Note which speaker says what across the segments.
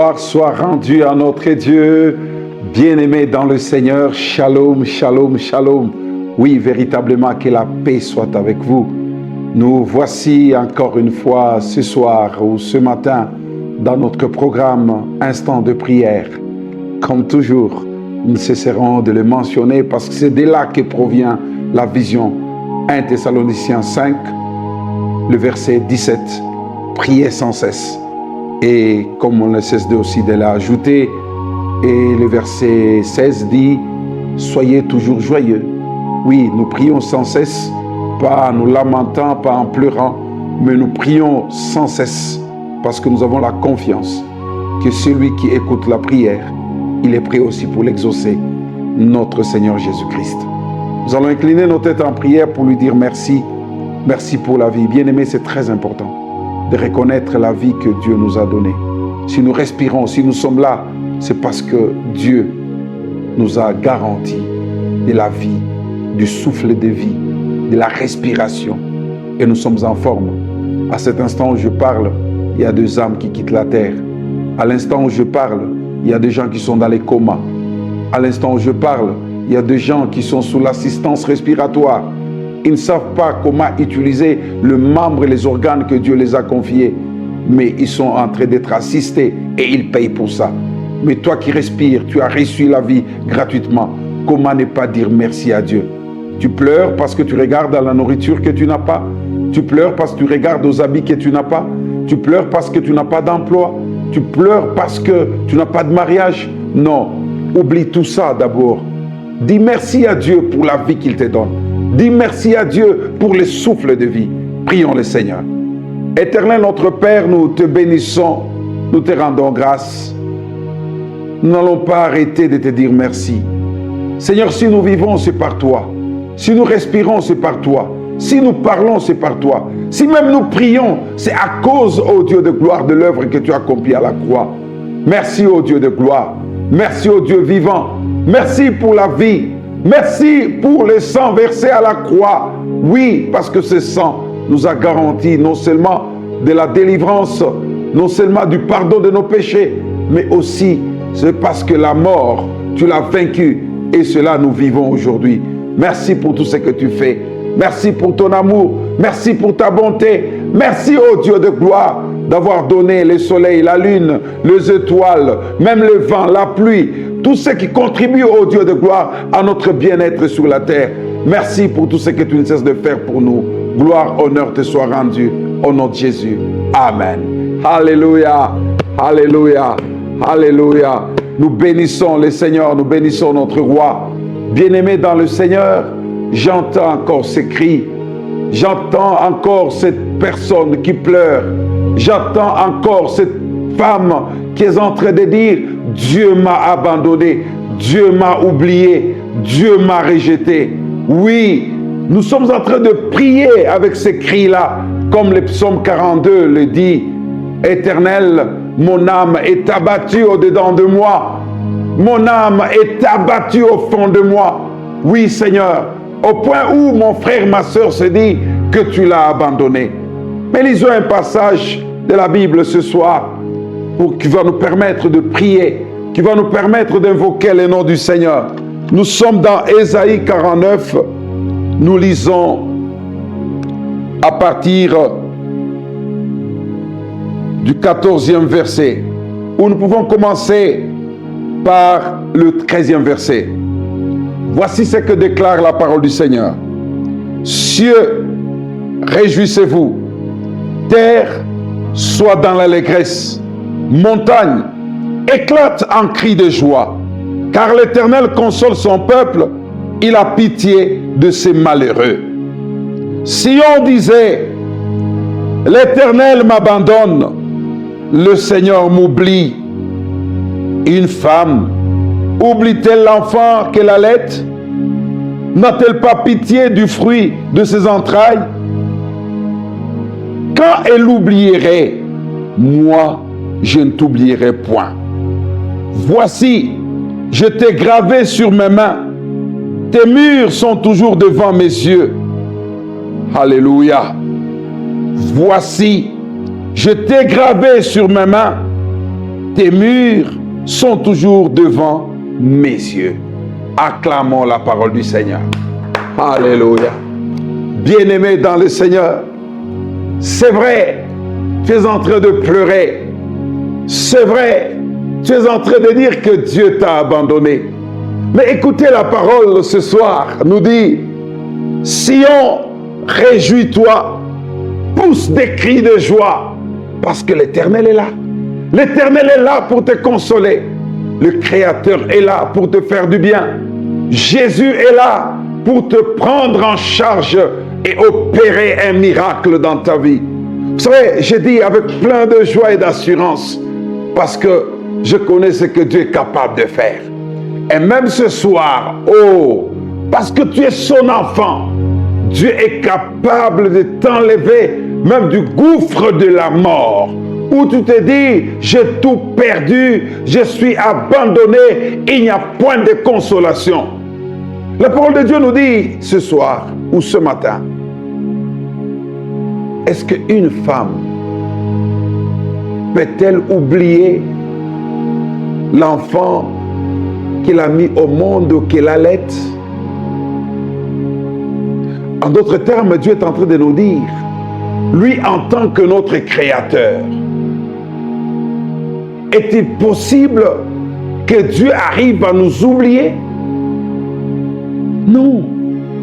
Speaker 1: gloire soit rendue à notre Dieu. Bien-aimés dans le Seigneur, shalom, shalom, shalom. Oui, véritablement, que la paix soit avec vous. Nous voici encore une fois ce soir ou ce matin dans notre programme Instant de prière. Comme toujours, nous cesserons de le mentionner parce que c'est de là que provient la vision. 1 Thessaloniciens 5, le verset 17, priez sans cesse. Et comme on ne cesse aussi de l'ajouter, et le verset 16 dit, soyez toujours joyeux. Oui, nous prions sans cesse, pas en nous lamentant, pas en pleurant, mais nous prions sans cesse parce que nous avons la confiance que celui qui écoute la prière, il est prêt aussi pour l'exaucer, notre Seigneur Jésus-Christ. Nous allons incliner nos têtes en prière pour lui dire merci. Merci pour la vie. Bien-aimé, c'est très important de reconnaître la vie que Dieu nous a donnée. Si nous respirons, si nous sommes là, c'est parce que Dieu nous a garanti de la vie, du souffle de vie, de la respiration. Et nous sommes en forme. À cet instant où je parle, il y a 2 âmes qui quittent la terre. À l'instant où je parle, il y a des gens qui sont dans les comas. À l'instant où je parle, il y a des gens qui sont sous l'assistance respiratoire. Ils ne savent pas comment utiliser le membre et les organes que Dieu les a confiés. Mais ils sont en train d'être assistés et ils payent pour ça. Mais toi qui respires, tu as reçu la vie gratuitement. Comment ne pas dire merci à Dieu? Tu pleures parce que tu regardes à la nourriture que tu n'as pas. Tu pleures parce que tu regardes aux habits que tu n'as pas. Tu pleures parce que tu n'as pas d'emploi. Tu pleures parce que tu n'as pas de mariage. Non, oublie tout ça d'abord. Dis merci à Dieu pour la vie qu'il te donne. Dis merci à Dieu pour le souffle de vie. Prions le Seigneur. Éternel notre Père, nous te bénissons, nous te rendons grâce. Nous n'allons pas arrêter de te dire merci. Seigneur, si nous vivons, c'est par toi. Si nous respirons, c'est par toi. Si nous parlons, c'est par toi. Si même nous prions, c'est à cause, ô Dieu de gloire, de l'œuvre que tu as accomplie à la croix. Merci, ô Dieu de gloire. Merci, ô Dieu vivant. Merci pour la vie. Merci pour le sang versé à la croix. Oui, parce que ce sang nous a garanti non seulement de la délivrance, non seulement du pardon de nos péchés, mais aussi c'est parce que la mort, tu l'as vaincue et cela nous vivons aujourd'hui. Merci pour tout ce que tu fais. Merci pour ton amour. Merci pour ta bonté. Merci, ô Dieu de gloire, d'avoir donné le soleil, la lune, les étoiles, même le vent, la pluie, tout ce qui contribue, ô Dieu de gloire, à notre bien-être sur la terre. Merci pour tout ce que tu ne cesses de faire pour nous. Gloire, honneur te soit rendu au nom de Jésus. Amen. Alléluia. Alléluia. Alléluia. Nous bénissons le Seigneur, nous bénissons notre roi. Bien-aimé dans le Seigneur, j'entends encore ces cris. J'entends encore cette personne qui pleure. J'entends encore cette femme qui est en train de dire « Dieu m'a abandonné, Dieu m'a oublié, Dieu m'a rejeté ». Oui, nous sommes en train de prier avec ces cris-là, comme le psaume 42 le dit. « Éternel, mon âme est abattue au-dedans de moi. Mon âme est abattue au fond de moi. » Oui, Seigneur, au point où mon frère, ma soeur se dit que tu l'as abandonné. Mais lisons un passage de la Bible ce soir qui va nous permettre de prier, qui va nous permettre d'invoquer le nom du Seigneur. Nous sommes dans Ésaïe 49. Nous lisons à partir du 14e verset, où nous pouvons commencer par le 13e verset. Voici ce que déclare la parole du Seigneur. Cieux, réjouissez-vous. Terre, sois dans l'allégresse. Montagne, éclate en cris de joie. Car l'Éternel console son peuple. Il a pitié de ses malheureux. Sion disait, l'Éternel m'abandonne. Le Seigneur m'oublie. Une femme oublie-t-elle l'enfant qu'elle allait? N'a-t-elle pas pitié du fruit de ses entrailles? Quand elle oublierait, moi, je ne t'oublierai point. Voici, je t'ai gravé sur mes mains. Tes murs sont toujours devant mes yeux. Alléluia. Voici, je t'ai gravé sur mes mains. tes murs sont toujours devant mes yeux. Acclamons la parole du Seigneur. Alléluia. Bien-aimé dans le Seigneur, c'est vrai, tu es en train de pleurer. C'est vrai, tu es en train de dire que Dieu t'a abandonné. Mais écoutez la parole ce soir, nous dit, Sion, réjouis-toi, pousse des cris de joie, parce que l'Éternel est là. L'Éternel est là pour te consoler. Le Créateur est là pour te faire du bien. Jésus est là pour te prendre en charge et opérer un miracle dans ta vie. Vous savez, j'ai dit avec plein de joie et d'assurance, parce que je connais ce que Dieu est capable de faire. Et même ce soir, oh, parce que tu es son enfant, Dieu est capable de t'enlever même du gouffre de la mort, où tu te dis, j'ai tout perdu, je suis abandonné, il n'y a point de consolation. La parole de Dieu nous dit ce soir ou ce matin, est-ce qu'une femme peut-elle oublier l'enfant qu'elle a mis au monde ou qu'elle allait? En d'autres termes, Dieu est en train de nous dire, lui en tant que notre Créateur, est-il possible que Dieu arrive à nous oublier? Non,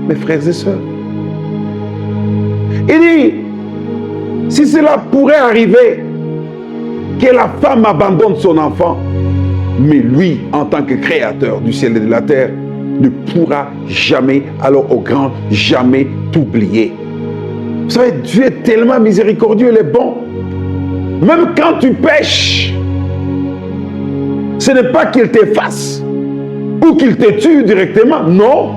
Speaker 1: mes frères et sœurs. Il dit, si cela pourrait arriver, que la femme abandonne son enfant, mais lui, en tant que créateur du ciel et de la terre, ne pourra jamais, alors au grand jamais, t'oublier. Vous savez, Dieu est tellement miséricordieux, il est bon. Même quand tu pèches, ce n'est pas qu'il t'efface ou qu'il te tue directement, non.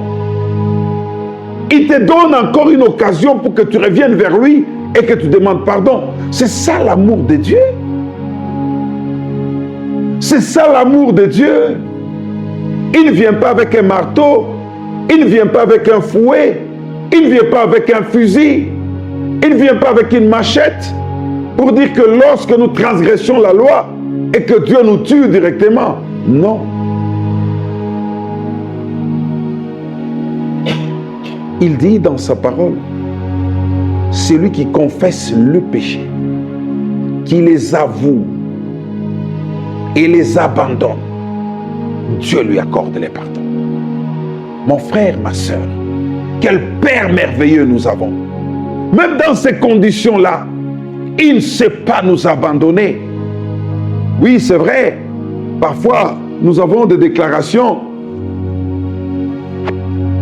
Speaker 1: Il te donne encore une occasion pour que tu reviennes vers lui et que tu demandes pardon. C'est ça l'amour de Dieu. C'est ça l'amour de Dieu. Il ne vient pas avec un marteau, il ne vient pas avec un fouet, il ne vient pas avec un fusil, il ne vient pas avec une machette pour dire que lorsque nous transgressions la loi et que Dieu nous tue directement. Non. Il dit dans sa parole, celui qui confesse le péché, qui les avoue et les abandonne, Dieu lui accorde les pardons. Mon frère, ma soeur, quel Père merveilleux nous avons. Même dans ces conditions-là, il ne sait pas nous abandonner. Oui, c'est vrai, parfois nous avons des déclarations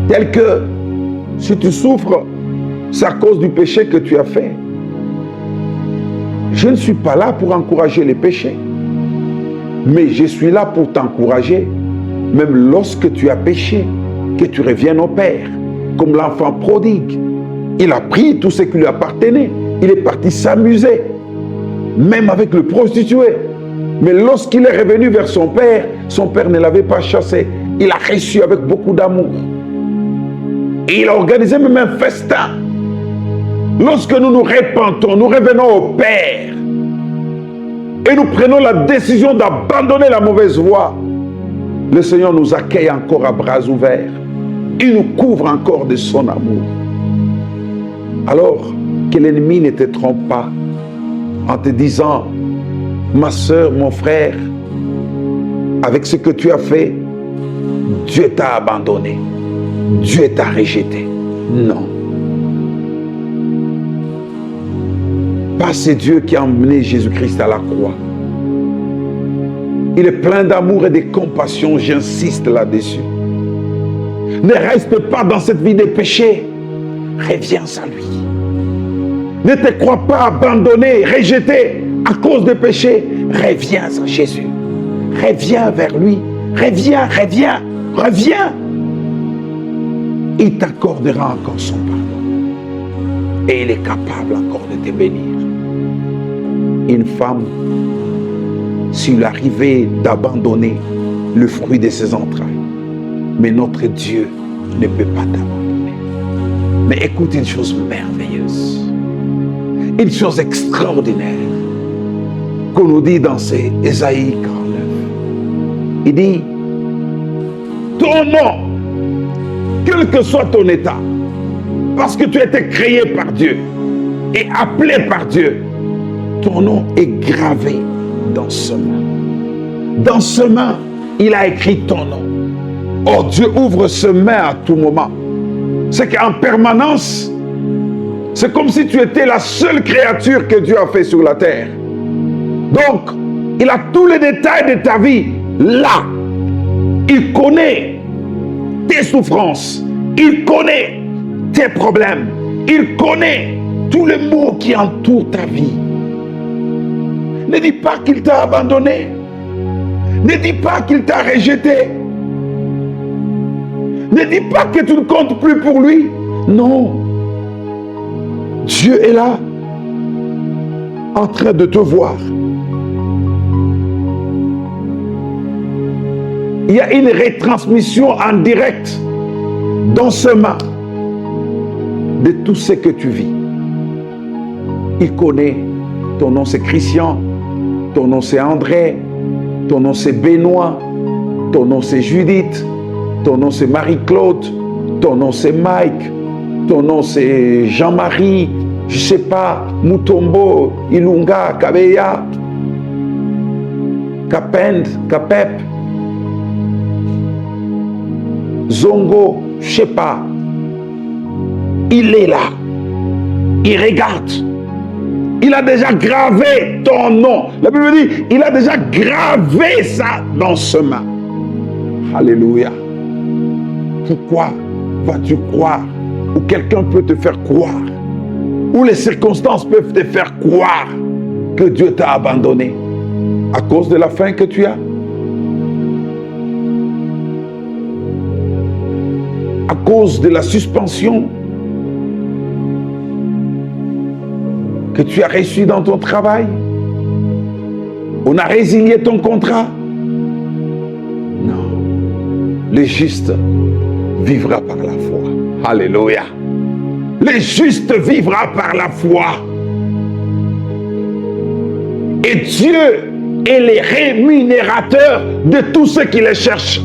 Speaker 1: telles que si tu souffres, c'est à cause du péché que tu as fait. Je ne suis pas là pour encourager les péchés, mais je suis là pour t'encourager, même lorsque tu as péché, que tu reviennes au Père, comme l'enfant prodigue. Il a pris tout ce qui lui appartenait, il est parti s'amuser, même avec le prostitué. Mais lorsqu'il est revenu vers son Père ne l'avait pas chassé, il a reçu avec beaucoup d'amour. Et il a organisé même un festin. Lorsque nous nous repentons, nous revenons au Père et nous prenons la décision d'abandonner la mauvaise voie, le Seigneur nous accueille encore à bras ouverts. Il nous couvre encore de son amour. Alors que l'ennemi ne te trompe pas en te disant, ma soeur, mon frère, avec ce que tu as fait, Dieu t'a abandonné. Dieu t'a rejeté. Non. Pas c'est Dieu qui a emmené Jésus-Christ à la croix. Il est plein d'amour et de compassion, j'insiste là-dessus. Ne reste pas dans cette vie de péché. Reviens à lui. Ne te crois pas abandonné, rejeté à cause des péchés. Reviens à Jésus. Reviens vers lui. Reviens, reviens, reviens. Il t'accordera encore son pardon. Et il est capable encore de te bénir. Une femme, s'il arrivait d'abandonner le fruit de ses entrailles, mais notre Dieu ne peut pas t'abandonner. Mais écoute une chose merveilleuse, une chose extraordinaire. qu'on nous dit dans Ésaïe 49. Il dit, ton nom, quel que soit ton état, parce que tu as été créé par Dieu et appelé par Dieu, ton nom est gravé dans ce main. Dans ce main, il a écrit ton nom. Oh, Dieu ouvre ce main à tout moment. C'est qu'en permanence, c'est comme si tu étais la seule créature que Dieu a fait sur la terre. Donc, il a tous les détails de ta vie là. Il connaît tes souffrances. Il connaît tes problèmes. Il connaît tous les maux qui entourent ta vie. Ne dis pas qu'il t'a abandonné. Ne dis pas qu'il t'a rejeté. Ne dis pas que tu ne comptes plus pour lui. Non. Dieu est là, en train de te voir. Il y a une retransmission en direct dans ce main de tout ce que tu vis. Il connaît. Ton nom c'est Christian, ton nom c'est André, ton nom c'est Benoît, ton nom c'est Judith, ton nom c'est Marie-Claude, ton nom c'est Mike, ton nom c'est Jean-Marie, je sais pas, Mutombo, Ilunga, Kabeya, Kapend, Kapep, Zongo, je sais pas. Il est là. Il regarde. Il a déjà gravé ton nom. La Bible dit, il a déjà gravé ça dans ce main. Alléluia. Pourquoi vas-tu croire? Ou quelqu'un peut te faire croire? Ou les circonstances peuvent te faire croire que Dieu t'a abandonné? À cause de la faim que tu as? À cause de la suspension que tu as reçue dans ton travail? On a résilié ton contrat? Non. Le juste vivra par la foi. Alléluia. Le juste vivra par la foi. Et Dieu est le rémunérateur de tous ceux qui les cherchent.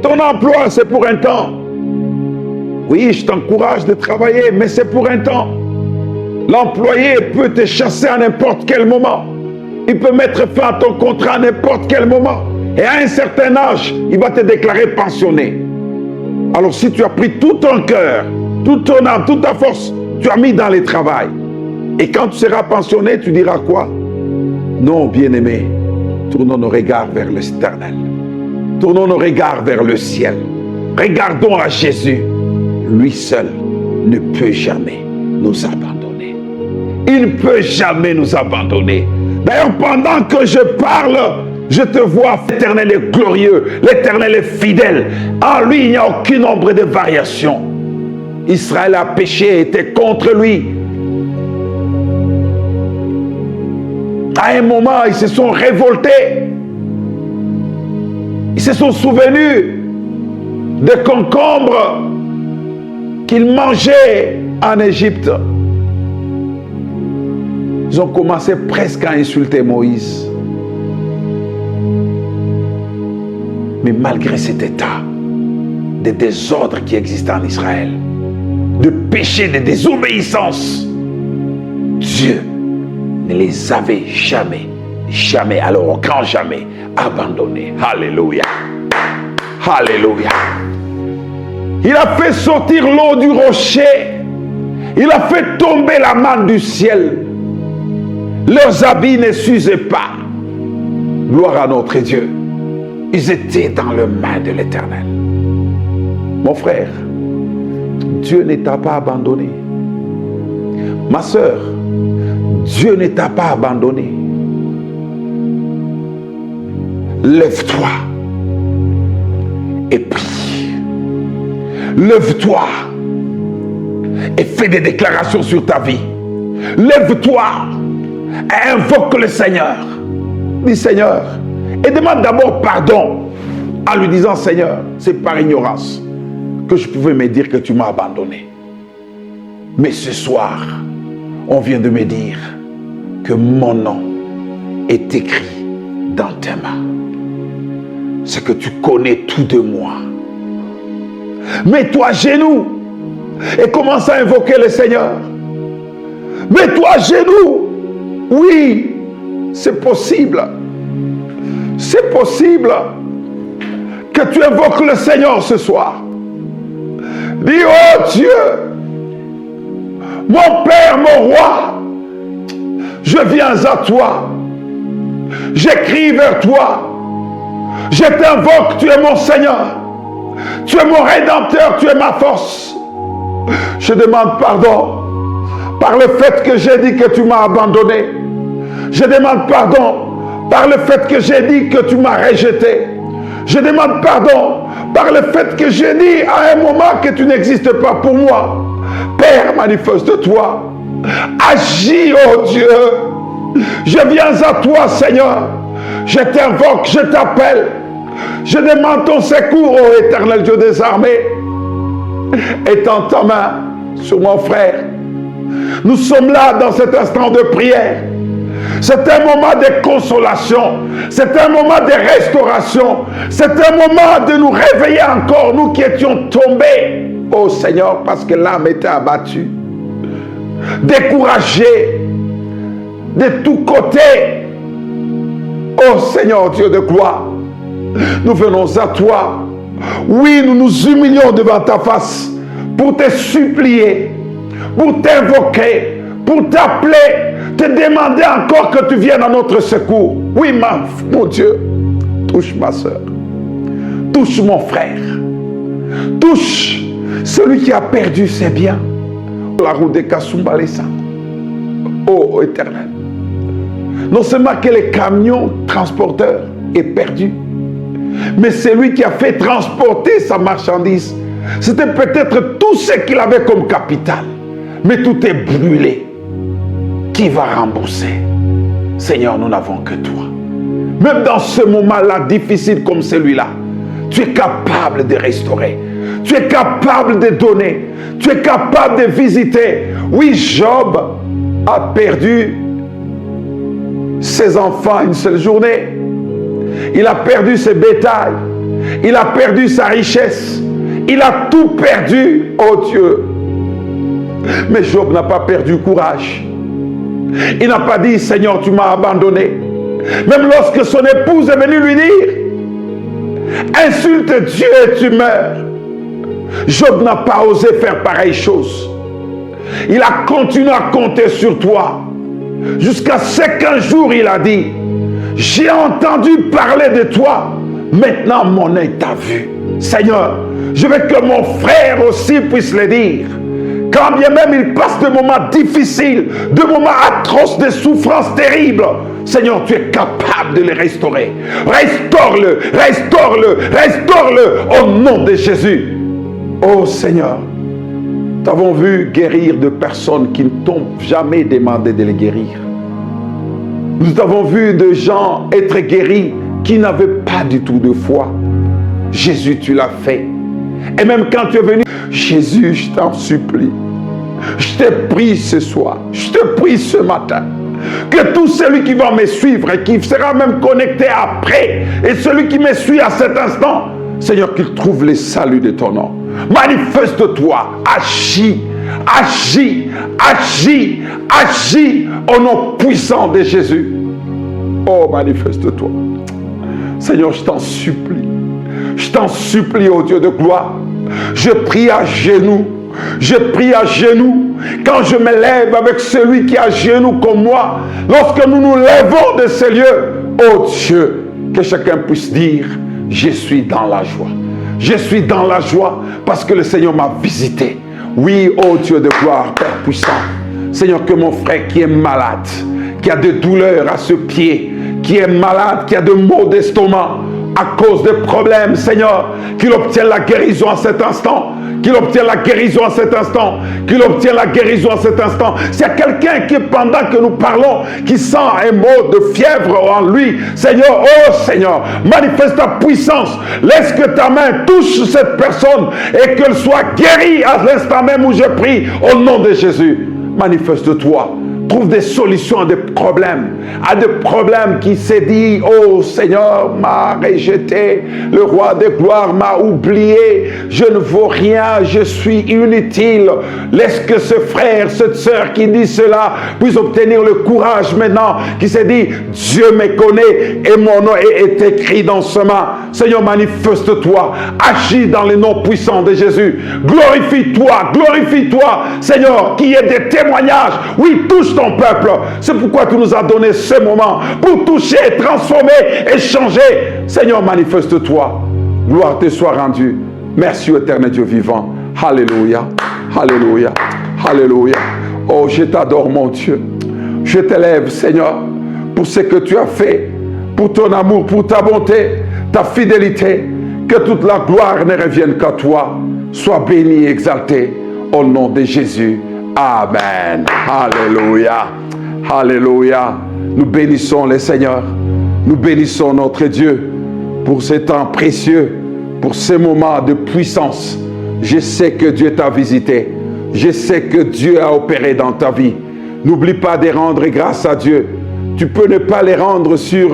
Speaker 1: Ton emploi, c'est pour un temps. Oui, je t'encourage de travailler, mais c'est pour un temps. L'employé peut te chasser à n'importe quel moment. Il peut mettre fin à ton contrat à n'importe quel moment. Et à un certain âge, il va te déclarer pensionné. Alors si tu as pris tout ton cœur, toute ton âme, toute ta force, tu as mis dans le travail. Et quand tu seras pensionné, tu diras quoi? Non, bien-aimé, tournons nos regards vers l'Éternel. Tournons nos regards vers le ciel. Regardons à Jésus. Lui seul ne peut jamais nous abandonner. Il ne peut jamais nous abandonner. D'ailleurs, pendant que je parle, je te vois. L'Éternel est glorieux. L'Éternel est fidèle. En lui, il n'y a aucune ombre de variation. Israël a péché et était contre lui. À un moment, ils se sont révoltés. Ils se sont souvenus des concombres qu'ils mangeaient en Égypte. Ils ont commencé presque à insulter Moïse. Mais malgré cet état de désordre qui existe en Israël, de péché, de désobéissance, Dieu ne les avait jamais, alors au grand jamais, abandonnés. Alléluia. Alléluia. Il a fait sortir l'eau du rocher. Il a fait tomber la manne du ciel. Leurs habits ne s'usaient pas. Gloire à notre Dieu. Ils étaient dans le main de l'Éternel. Mon frère, Dieu ne t'a pas abandonné. Ma sœur, Dieu ne t'a pas abandonné. Lève-toi et prie. Lève-toi et fais des déclarations sur ta vie. Lève-toi et invoque le Seigneur. Dis Seigneur, et demande d'abord pardon en lui disant Seigneur, c'est par ignorance que je pouvais me dire que tu m'as abandonné. Mais ce soir, on vient de me dire que mon nom est écrit dans tes mains. C'est que tu connais tout de moi. Mets-toi à genoux et commence à invoquer le Seigneur. Mets-toi à genoux. Oui, c'est possible. C'est possible que tu invoques le Seigneur ce soir. Dis, oh Dieu, mon Père, mon Roi, je viens à toi. J'écris vers toi. Je t'invoque, tu es mon Seigneur. Tu es mon Rédempteur, tu es ma force. Je demande pardon par le fait que j'ai dit que tu m'as abandonné. Je demande pardon par le fait que j'ai dit que tu m'as rejeté. Je demande pardon par le fait que j'ai dit à un moment que tu n'existes pas pour moi. Père, manifeste-toi. Agis, oh Dieu. Je viens à toi, Seigneur. Je t'invoque, je t'appelle. Je demande ton secours, ô éternel Dieu des armées. Étends ta main sur mon frère. Nous sommes là dans cet instant de prière. C'est un moment de consolation. C'est un moment de restauration. C'est un moment de nous réveiller encore, nous qui étions tombés, ô Seigneur, parce que l'âme était abattue. Découragés de tous côtés. Ô Seigneur Dieu de gloire, nous venons à toi. Oui, nous nous humilions devant ta face pour te supplier, pour t'invoquer, pour t'appeler, te demander encore que tu viennes à notre secours. Oui, mon Dieu, touche ma soeur, touche mon frère, touche celui qui a perdu ses biens. La route de Kasumbalesa. Oh Éternel, non seulement que le camion transporteur est perdu, mais c'est lui qui a fait transporter sa marchandise. C'était peut-être tout ce qu'il avait comme capital, mais tout est brûlé. Qui va rembourser? Seigneur, nous n'avons que toi. Même dans ce moment-là difficile comme celui-là, tu es capable de restaurer. Tu es capable de donner. Tu es capable de visiter. Oui, Job a perdu ses enfants une seule journée. Il a perdu ses bétails. Il a perdu sa richesse. Il a tout perdu, oh Dieu. Mais Job n'a pas perdu courage. Il n'a pas dit, Seigneur, tu m'as abandonné. Même lorsque son épouse est venue lui dire, insulte Dieu et tu meurs. Job n'a pas osé faire pareille chose. Il a continué à compter sur toi. Jusqu'à ce qu'un jour il a dit, j'ai entendu parler de toi, maintenant mon œil t'a vu. Seigneur, je veux que mon frère aussi puisse le dire. Quand bien même il passe de moments difficiles, de moments atroces, de souffrances terribles, Seigneur, tu es capable de les restaurer. Restaure-le, restaure-le, restaure-le au nom de Jésus. Oh Seigneur, nous avons vu guérir de personnes qui ne t'ont jamais demandé de les guérir. Nous avons vu de gens être guéris qui n'avaient pas du tout de foi. Jésus, tu l'as fait. Et même quand tu es venu, Jésus, je t'en supplie. Je te prie ce soir, je te prie ce matin, que tout celui qui va me suivre et qui sera même connecté après, et celui qui me suit à cet instant, Seigneur, qu'il trouve le salut de ton nom. Manifeste-toi, agis, agis, agis, agis au nom puissant de Jésus. Oh, manifeste-toi. Seigneur, je t'en supplie, oh Dieu de gloire. Je prie à genoux. Je prie à genoux. Quand je me lève avec celui qui est à genoux comme moi, lorsque nous nous lèvons de ces lieux, oh Dieu, que chacun puisse dire, je suis dans la joie. Je suis dans la joie parce que le Seigneur m'a visité. Oui, oh Dieu de gloire, Père puissant. Seigneur, que mon frère qui est malade, qui a des douleurs à ce pied, qui est malade, qui a des maux d'estomac, à cause des problèmes, Seigneur, qu'il obtienne la guérison à cet instant. Qu'il obtienne la guérison à cet instant. Qu'il obtienne la guérison à cet instant. S'il y a quelqu'un qui, pendant que nous parlons, qui sent un mot de fièvre en lui, Seigneur, oh Seigneur, manifeste ta puissance. Laisse que ta main touche cette personne et qu'elle soit guérie à l'instant même où je prie au nom de Jésus. Manifeste-toi. trouve des solutions à des problèmes qui s'est dit, oh Seigneur m'a rejeté, le roi des gloires m'a oublié, je ne vaux rien, je suis inutile. Laisse que ce frère, cette sœur qui dit cela puisse obtenir le courage maintenant, qui s'est dit, Dieu me connaît et mon nom est écrit dans ce main. Seigneur, manifeste-toi, agis dans le nom puissant de Jésus. Glorifie-toi, Seigneur, qu'il y ait des témoignages. Oui, touche ton peuple. C'est pourquoi tu nous as donné ce moment pour toucher, transformer et changer. Seigneur, manifeste-toi. Gloire te soit rendue. Merci, éternel Dieu vivant. Alléluia, alléluia, alléluia. Oh, je t'adore, mon Dieu. Je t'élève, Seigneur, pour ce que tu as fait, pour ton amour, pour ta bonté, ta fidélité. Que toute la gloire ne revienne qu'à toi. Sois béni et exalté au nom de Jésus. Amen. Alléluia. Alléluia. Nous bénissons le Seigneur. Nous bénissons notre Dieu pour ce temps précieux, pour ces moments de puissance. Je sais que Dieu t'a visité. Je sais que Dieu a opéré dans ta vie. N'oublie pas de rendre grâce à Dieu. Tu peux ne pas les rendre sur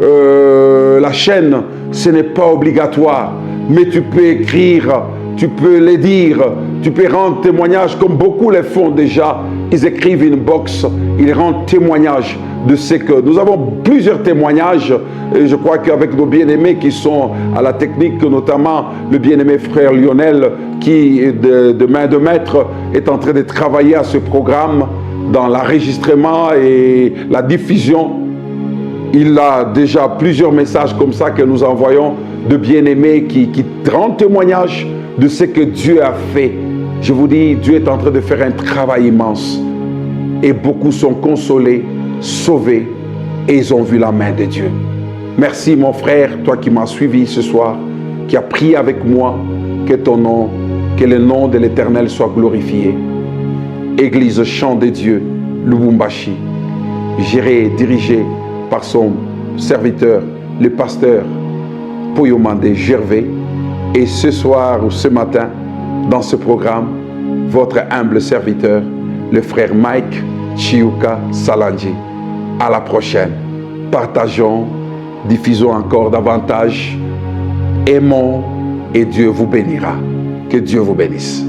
Speaker 1: la chaîne. Ce n'est pas obligatoire. Mais tu peux écrire, tu peux les dire, tu peux rendre témoignage comme beaucoup le font déjà. Ils écrivent une box, ils rendent témoignage de ce que... Nous avons plusieurs témoignages et je crois qu'avec nos bien-aimés qui sont à la technique, notamment le bien-aimé frère Lionel qui de main de maître est en train de travailler à ce programme dans l'enregistrement et la diffusion. Il a déjà plusieurs messages comme ça que nous envoyons de bien-aimés qui rendent témoignage de ce que Dieu a fait. Je vous dis, Dieu est en train de faire un travail immense. Et beaucoup sont consolés, sauvés, et ils ont vu la main de Dieu. Merci mon frère, toi qui m'as suivi ce soir, qui as prié avec moi, que ton nom, que le nom de l'Éternel soit glorifié. Église Chant de Dieu, Lubumbashi, gérée et dirigée par son serviteur, le pasteur Poyomande Gervais. Et ce soir ou ce matin, dans ce programme, votre humble serviteur, le frère Mike Chiuka Salanji. À la prochaine. Partageons, diffusons encore davantage. Aimons et Dieu vous bénira. Que Dieu vous bénisse.